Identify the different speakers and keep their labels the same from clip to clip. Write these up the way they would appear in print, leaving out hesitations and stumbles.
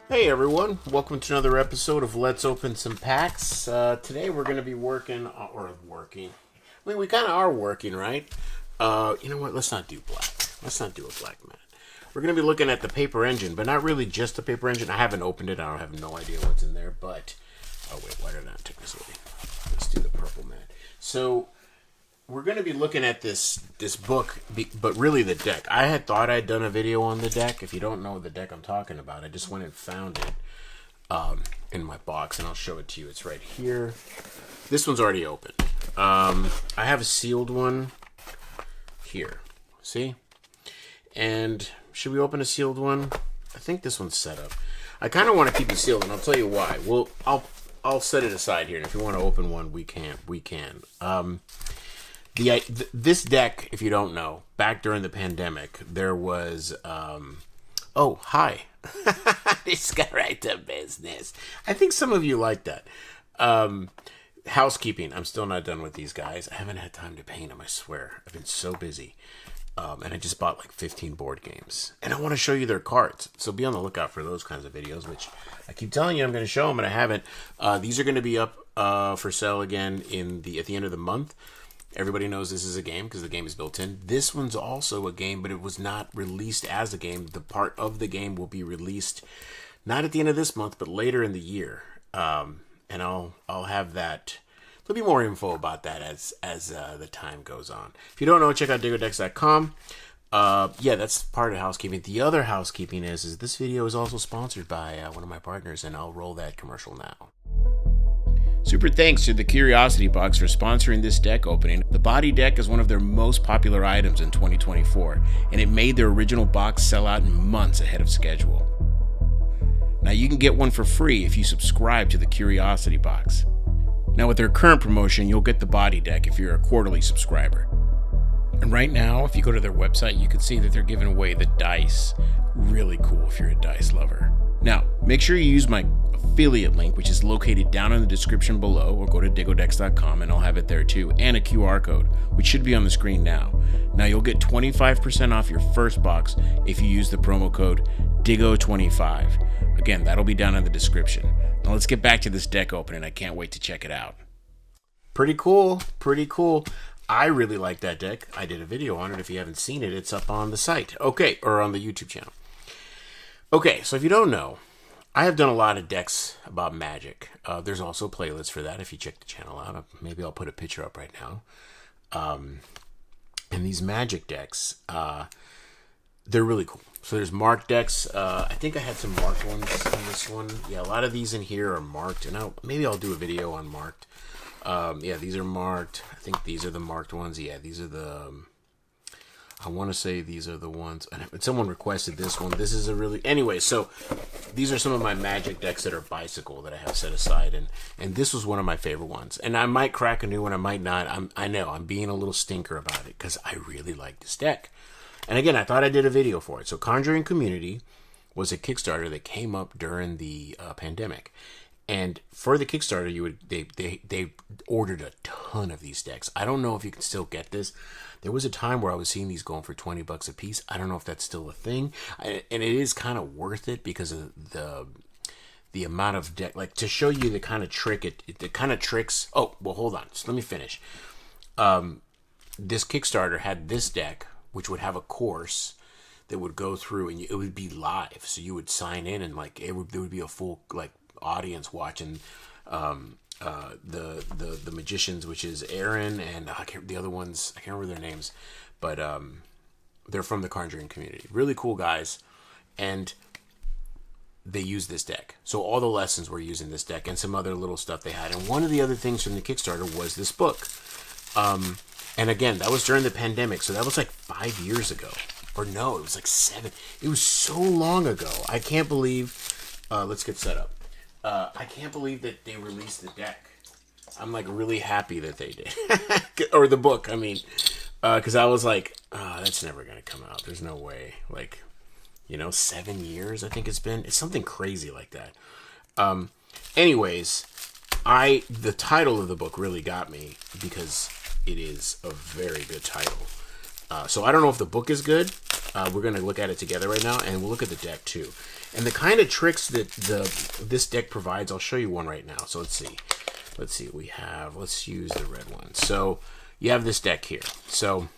Speaker 1: Hey everyone, welcome to another episode of Let's Open Some Packs. Today we're going to be working. I mean, we kind of are working, right? You know what, let's not do black. Let's not do a black mat. We're going to be looking at the paper engine, but not really just the paper engine. I haven't opened it, I have no idea what's in there, but... Oh wait, why did I take this away? Let's do the purple mat. So... we're going to be looking at this book, but really the deck. I had thought I'd done a video on the deck. If you don't know the deck I'm talking about, I just went and found it in my box, and I'll show it to you. It's right here. This one's already open. I have a sealed one here. See? And should we open a sealed one? I think this one's set up. I kind of want to keep it sealed, and I'll tell you why. Well, I'll set it aside here, and if you want to open one, we can. This deck, if you don't know, back during the pandemic, there was, oh, hi. This got right to business. I think some of you like that. Housekeeping. I'm still not done with these guys. I haven't had time to paint them, I swear. I've been so busy. And I just bought like 15 board games. And I want to show you their cards. So be on the lookout for those kinds of videos, which I keep telling you I'm going to show them, and I haven't. These are going to be up for sale again at the end of the month. Everybody knows this is a game because the game is built in. This one's also a game, but it was not released as a game. The part of the game will be released not at the end of this month, but later in the year. And I'll have that. There'll be more info about that as the time goes on. If you don't know, check out diggodex.com. Yeah, that's part of housekeeping. The other housekeeping is this video is also sponsored by one of my partners, and I'll roll that commercial now. Super thanks to the Curiosity Box for sponsoring this deck opening. The body deck is one of their most popular items in 2024, and it made their original box sell out months ahead of schedule. Now you can get one for free if you subscribe to the Curiosity Box. Now with their current promotion, you'll get the body deck if you're a quarterly subscriber. And right now, if you go to their website, you can see that they're giving away the dice. Really cool if you're a dice lover. Now, make sure you use my affiliate link, which is located down in the description below, or go to diggodex.com and I'll have it there too, and a QR code, which should be on the screen now. Now you'll get 25% off your first box if you use the promo code DIGGO25. Again, that'll be down in the description. Now let's get back to this deck opening. I can't wait to check it out. Pretty cool. I really like that deck. I did a video on it. If you haven't seen it, it's up on the site. Okay, or on the YouTube channel. Okay, so if you don't know, I have done a lot of decks about Magic. There's also playlists for that if you check the channel out. Maybe I'll put a picture up right now. And these Magic decks, they're really cool. So there's marked decks. I think I had some marked ones in this one. Yeah, a lot of these in here are marked. And maybe I'll do a video on marked. Yeah, these are marked. I think these are the marked ones. Yeah, these are the... I want to say these are the ones. And someone requested this one. This is a really... Anyway, so these are some of my Magic decks that are bicycle that I have set aside. And this was one of my favorite ones. And I might crack a new one. I might not. I know. I'm being a little stinker about it because I really like this deck. And again, I thought I did a video for it. So Conjuring Community was a Kickstarter that came up during the pandemic. And for the Kickstarter, they ordered a ton of these decks. I don't know if you can still get this. There was a time where I was seeing these going for $20 a piece. I don't know if that's still a thing. And it is kind of worth it because of the amount of deck. Like, to show you the kind of trick, the kind of tricks. Oh, well, hold on. So let me finish. This Kickstarter had this deck, which would have a course that would go through, and it would be live. So you would sign in, and like there would be a full like audience watching the magicians, which is Aaron and the other ones. I can't remember their names, but they're from the Conjuring Community. Really cool guys, and they use this deck. So all the lessons were using this deck and some other little stuff they had. And one of the other things from the Kickstarter was this book. And again, that was during the pandemic, so that was like 5 years ago. Or no, it was like 7. It was so long ago. I can't believe... let's get set up. I can't believe that they released the deck. I'm like really happy that they did. Or the book, I mean. Because I was like, that's never going to come out. There's no way. Like, 7 years I think it's been. It's something crazy like that. Anyways, the title of the book really got me because it is a very good title. So I don't know if the book is good, we're going to look at it together right now, and we'll look at the deck too. And the kind of tricks that this deck provides, I'll show you one right now. So let's see. Let's see what we have. Let's use the red one. So you have this deck here. So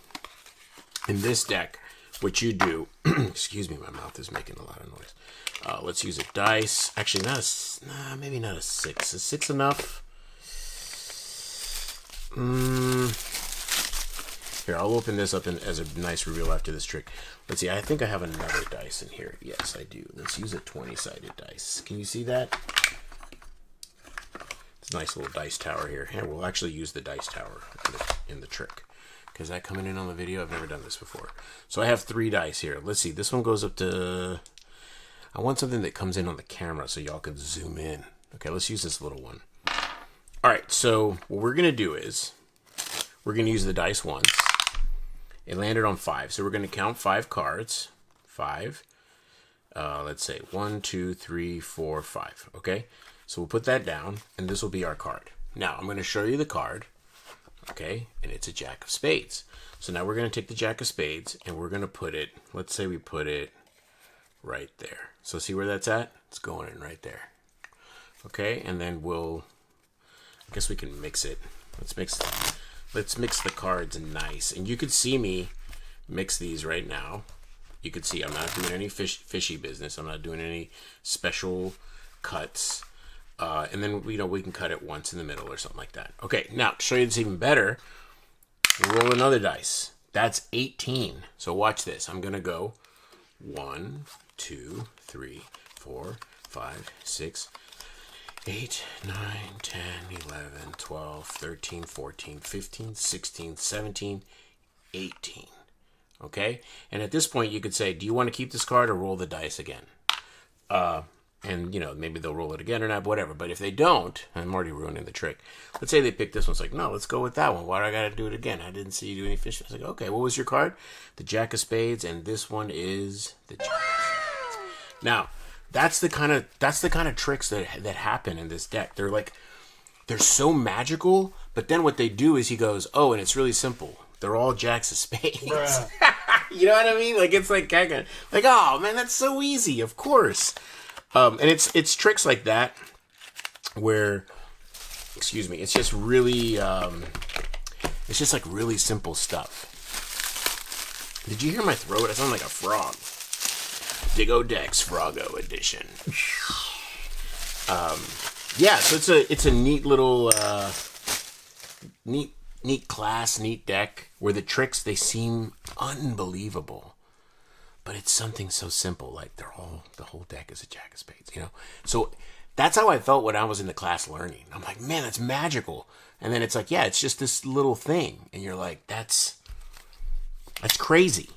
Speaker 1: in this deck, what you do, excuse me, my mouth is making a lot of noise. Let's use a dice. Actually, maybe not a 6. Is 6 enough? Here, I'll open this up as a nice reveal after this trick. Let's see, I think I have another dice in here. Yes, I do. Let's use a 20-sided dice. Can you see that? It's a nice little dice tower here. Here, we'll actually use the dice tower in the trick. Is that coming in on the video? I've never done this before. So I have 3 dice here. Let's see, this one goes up to... I want something that comes in on the camera so y'all can zoom in. Okay, let's use this little one. All right, so what we're going to do is we're going to use the dice once. It landed on 5, so we're going to count 5 cards. 5. Let's say 1, 2, 3, 4, 5. Okay, so we'll put that down, and this will be our card. Now, I'm going to show you the card. Okay, and it's a Jack of Spades. So now we're going to take the Jack of Spades, and we're going to put it, let's say we put it right there. So see where that's at? It's going in right there. Okay, and then I guess we can mix it. Let's mix the cards nice. And you could see me mix these right now. You could see I'm not doing any fishy business. I'm not doing any special cuts. And then, we can cut it once in the middle or something like that. Okay, now to show you this even better, we'll roll another dice. That's 18. So watch this. I'm going to go 1, 2, 3, 4, 5, 6, 8, 9, 10, 11, 12, 13, 14, 15, 16, 17, 18. Okay? And at this point, you could say, do you want to keep this card or roll the dice again? And, maybe they'll roll it again or not, whatever. But if they don't, I'm already ruining the trick. Let's say they pick this one. It's like, no, let's go with that one. Why do I got to do it again? I didn't see you do any fish. I was like, okay, what was your card? The Jack of Spades, and this one is the Jack of Spades. Now, that's the kind of tricks that happen in this deck. They're so magical, but then what they do is he goes, oh, and it's really simple. They're all Jacks of Spades. You know what I mean? Like, it's like, oh, man, that's so easy. Of course. And it's tricks like that where, excuse me, it's just really, it's just like really simple stuff. Did you hear my throat? I sound like a frog. Diggo Dex Froggo edition. Yeah, so it's a neat little, neat class, neat deck where the tricks, they seem unbelievable. But it's something so simple, like the whole deck is a Jack of Spades, So that's how I felt when I was in the class learning. I'm like, man, that's magical. And then it's like, yeah, it's just this little thing. And you're like, that's crazy.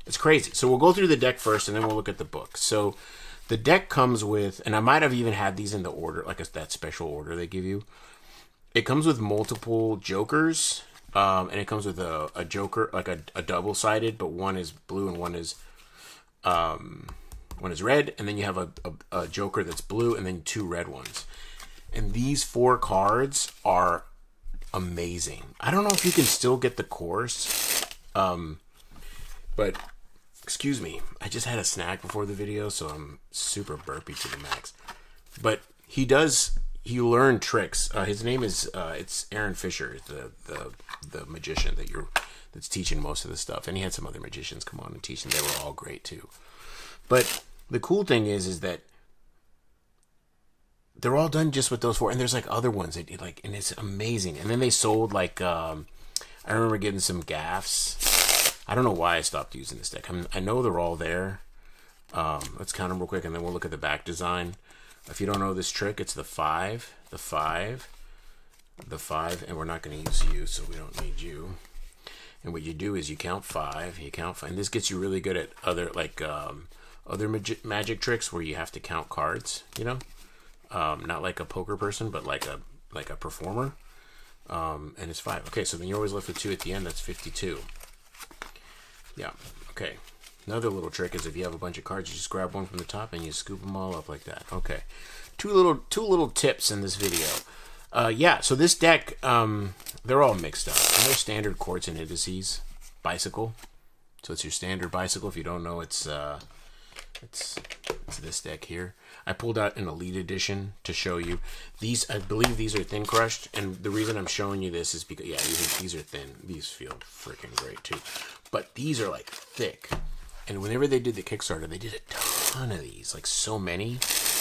Speaker 1: It's crazy. So we'll go through the deck first, and then we'll look at the book. So the deck comes with, and I might have even had these in the order, like that special order they give you. It comes with multiple jokers, and it comes with a joker, like a double-sided, but one is blue and one is red, and then you have a joker that's blue, and then 2 red ones. And these 4 cards are amazing. I don't know if you can still get the course, but excuse me, I just had a snack before the video, so I'm super burpy to the max. But he learn tricks. His name is it's Aaron Fisher, the magician that's teaching most of the stuff, and he had some other magicians come on and teach, and they were all great too. But the cool thing is that they're all done just with those 4, and there's like other ones that and it's amazing. And then they sold I remember getting some gaffs. I don't know why I stopped using this deck. I know they're all there. Let's count them real quick, and then we'll look at the back design. If you don't know this trick, it's the 5, the 5, the 5, and we're not going to use you, so we don't need you. And what you do is you count 5, and this gets you really good at other magic tricks where you have to count cards. Not like a poker person, but like a performer. And it's 5. Okay, so then you're always left with 2 at the end. That's 52. Yeah. Okay. Another little trick is if you have a bunch of cards, you just grab one from the top and you scoop them all up like that. Okay. Two little tips in this video. Yeah, so this deck, they're all mixed up. And they're standard quartz and indices. Bicycle. So it's your standard bicycle. If you don't know, it's this deck here. I pulled out an Elite Edition to show you. These, I believe these are thin crushed, and the reason I'm showing you this is because, yeah, these are thin. These feel freaking great too. But these are like thick. And whenever they did the Kickstarter, they did a ton of these, like so many.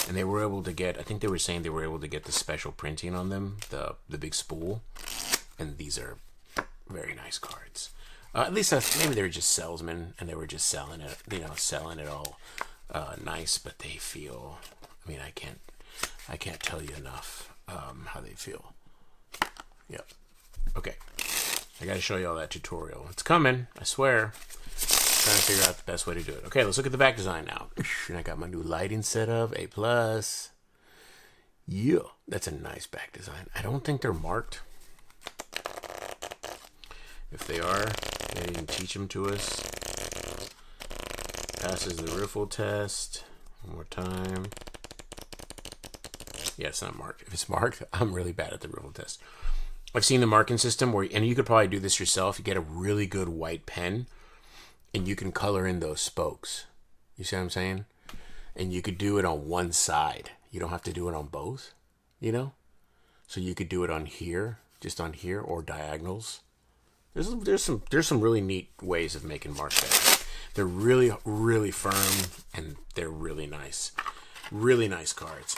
Speaker 1: And they were able to get, I think they were saying they were able to get the special printing on them, the big spool. And these are very nice cards. At least maybe they were just salesmen and they were just selling it, selling it all nice. But they feel, I mean, I can't tell you enough how they feel. Yep. Okay. I got to show you all that tutorial. It's coming, I swear. Trying to figure out the best way to do it. Okay, let's look at the back design now. And I got my new lighting set up, A+. Yeah, that's a nice back design. I don't think they're marked. If they are, they didn't teach them to us. Passes the riffle test. One more time. Yeah, it's not marked. If it's marked, I'm really bad at the riffle test. I've seen the marking system where, and you could probably do this yourself. You get a really good white pen, and you can color in those spokes. You see what I'm saying? And you could do it on one side. You don't have to do it on both, you know? So you could do it on here, just on here, or diagonals. There's some really neat ways of making mark decks. They're really, really firm, and they're really nice. Really nice cards.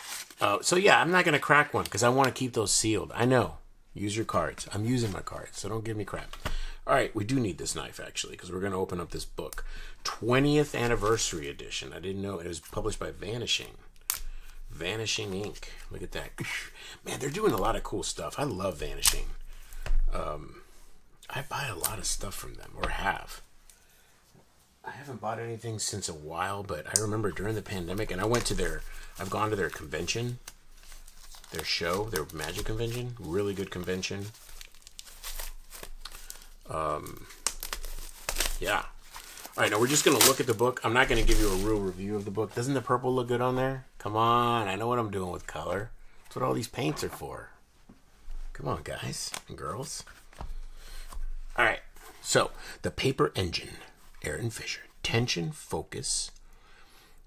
Speaker 1: So yeah, I'm not going to crack one because I want to keep those sealed. I know. Use your cards. I'm using my cards, so don't give me crap. All right, we do need this knife, actually, because we're going to open up this book. 20th Anniversary Edition. I didn't know it was published by Vanishing. Vanishing Inc. Look at that. Man, they're doing a lot of cool stuff. I love Vanishing. I buy a lot of stuff from them, or have. I haven't bought anything since a while, but I remember during the pandemic, and I've gone to their convention, their show, their magic convention. Really good convention. Yeah. All right, now we're just going to look at the book. I'm not going to give you a real review of the book. Doesn't the purple look good on there? Come on, I know what I'm doing with color. That's what all these paints are for. Come on, guys and girls. All right, so the paper engine, Aaron Fisher. Tension, focus,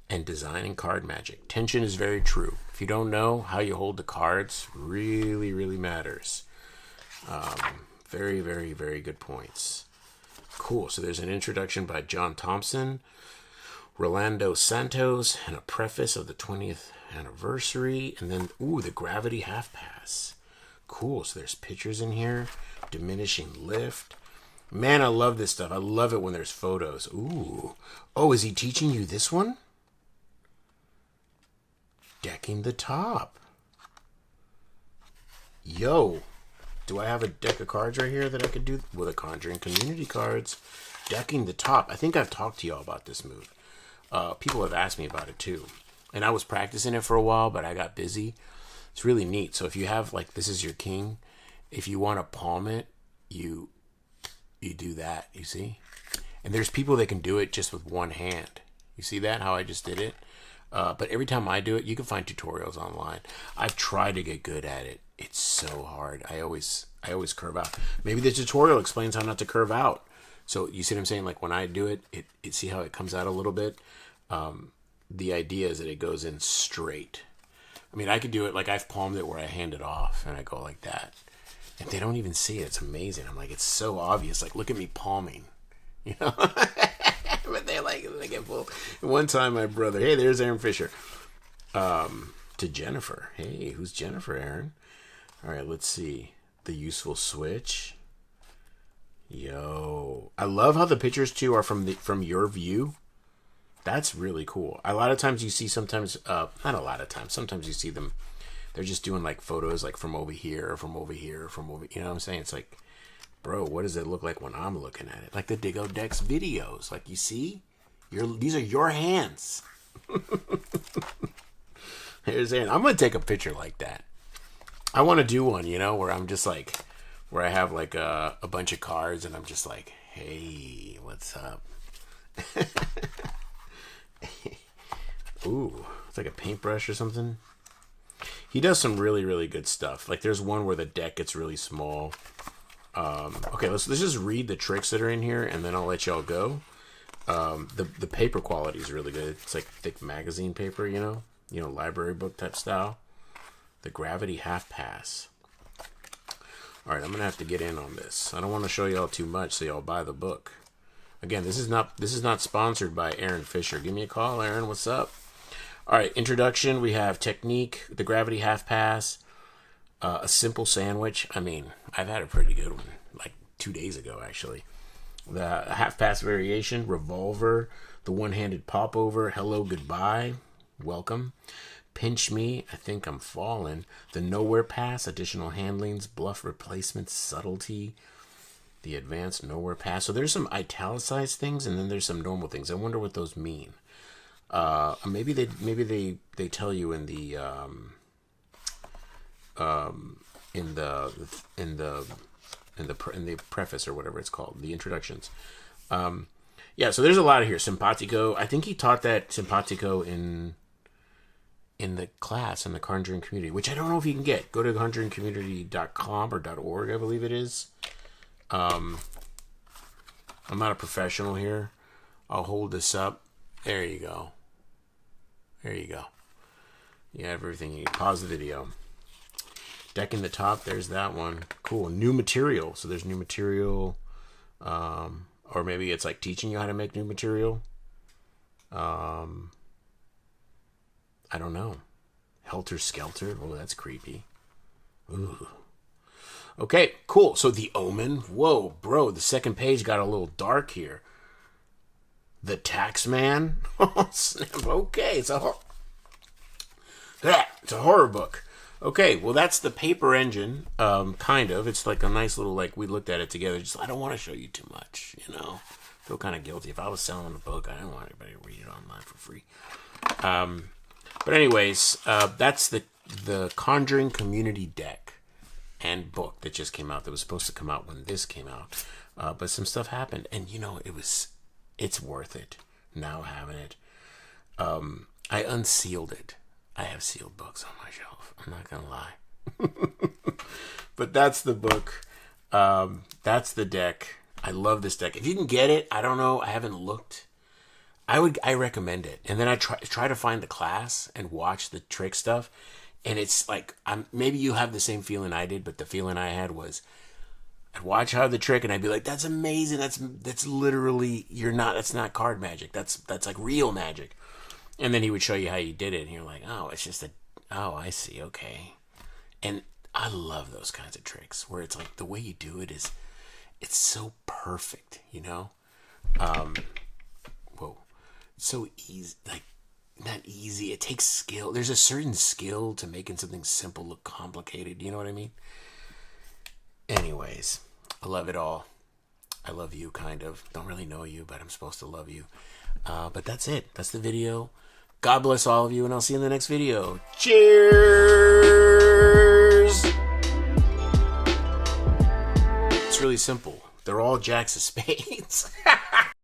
Speaker 1: and design and card magic. Tension is very true. If you don't know how you hold the cards, really, really matters. Very, very, very good points. Cool. So there's an introduction by John Thompson, Rolando Santos, and a preface of the 20th anniversary. And then, the Gravity Half Pass. Cool. So there's pictures in here. Diminishing Lift. Man, I love this stuff. I love it when there's photos. Ooh. Oh, is he teaching you this one? Decking the Top. Yo. Do I have a deck of cards right here that I could do with a Conjuring Community cards? Decking the Top. I think I've talked to y'all about this move. People have asked me about it too. And I was practicing it for a while, but I got busy. It's really neat. So if you have, like, this is your king. If you want to palm it, you do that, you see? And there's people that can do it just with one hand. You see that, how I just did it? But every time I do it, you can find tutorials online. I've tried to get good at it. It's so hard. I always curve out. Maybe the tutorial explains how not to curve out. So you see what I'm saying? Like when I do it, see how it comes out a little bit? The idea is that it goes in straight. I mean, I could do it like I've palmed it where I hand it off and I go like that. And they don't even see it. It's amazing. I'm like, it's so obvious. Like, look at me palming. You know? But they get full. One time my brother, hey, there's Aaron Fisher. To Jennifer. Hey, who's Jennifer, Aaron? All right, let's see. The Useful Switch. Yo. I love how the pictures too are from your view. That's really cool. A lot of times you see sometimes, not a lot of times, sometimes you see them, they're just doing like photos like from over here, or from over here, or from over, you know what I'm saying? It's like, bro, what does it look like when I'm looking at it? Like the Digo Decks videos. Like, you see? These are your hands. Here's Aaron. I'm going to take a picture like that. I want to do one, you know, where I'm just like, where I have like a bunch of cards and I'm just like, hey, what's up? Ooh, it's like a paintbrush or something. He does some really, really good stuff. Like there's one where the deck gets really small. Okay, let's just read the tricks that are in here and then I'll let y'all go. The paper quality is really good. It's like thick magazine paper, you know, library book type style. The Gravity Half Pass. All right, I'm gonna have to get in on this. I don't want to show y'all too much, so y'all buy the book. Again, this is not sponsored by Aaron Fisher. Give me a call, Aaron. What's up? All right, introduction. We have Technique, the Gravity Half Pass, a simple sandwich. I mean, I've had a pretty good one, like 2 days ago, actually. The Half Pass variation, Revolver, the One-Handed Popover, Hello Goodbye, Welcome, Pinch Me, I Think I'm Falling, the Nowhere Pass, additional handlings, Bluff Replacement, Subtlety, the Advanced Nowhere Pass. So there's some italicized things, and then there's some normal things. I wonder what those mean. Maybe they tell you in the preface or whatever it's called, the introductions. Yeah, so there's a lot of here. Simpatico. I think he taught that Simpatico in the class in the Conjuring Community, which I don't know if you can get. Go to conjuringcommunity.com or .org, I believe it is. I'm not a professional here. I'll hold this up. There you go. There you go. You have everything you need. Pause the video. Decking the Top, there's that one. Cool. New material. So there's new material. Or maybe it's like teaching you how to make new material. I don't know. Helter Skelter. Oh, that's creepy. Ooh. Okay, cool. So The Omen. Whoa, bro. The second page got a little dark here. The Taxman. Oh, snap. Okay, it's a horror book. Okay, well, that's the paper engine, kind of. It's like a nice little, like, we looked at it together. Just, I don't want to show you too much, you know. I feel kind of guilty. If I was selling a book, I didn't want anybody to read it online for free. But anyways, that's the Conjuring Community deck and book that just came out. That was supposed to come out when this came out. But some stuff happened, and, you know, it's worth it now having it. I unsealed it. I have sealed books on my shelf. I'm not gonna lie. But that's the book. That's the deck. I love this deck. If you can get it, I don't know. I haven't looked. I recommend it. And then I try to find the class and watch the trick stuff. And it's like, maybe you have the same feeling I did, but the feeling I had was, I'd watch how the trick and I'd be like, that's amazing. That's literally, that's not card magic. That's like real magic. And then he would show you how you did it, and you're like, oh, it's just I see, okay. And I love those kinds of tricks where it's like the way you do it is, it's so perfect, you know? Whoa. It's so easy, like, not easy. It takes skill. There's a certain skill to making something simple look complicated, you know what I mean? Anyways, I love it all. I love you, kind of. Don't really know you, but I'm supposed to love you. But that's it. That's the video. God bless all of you, and I'll see you in the next video. Cheers! It's really simple. They're all jacks of spades.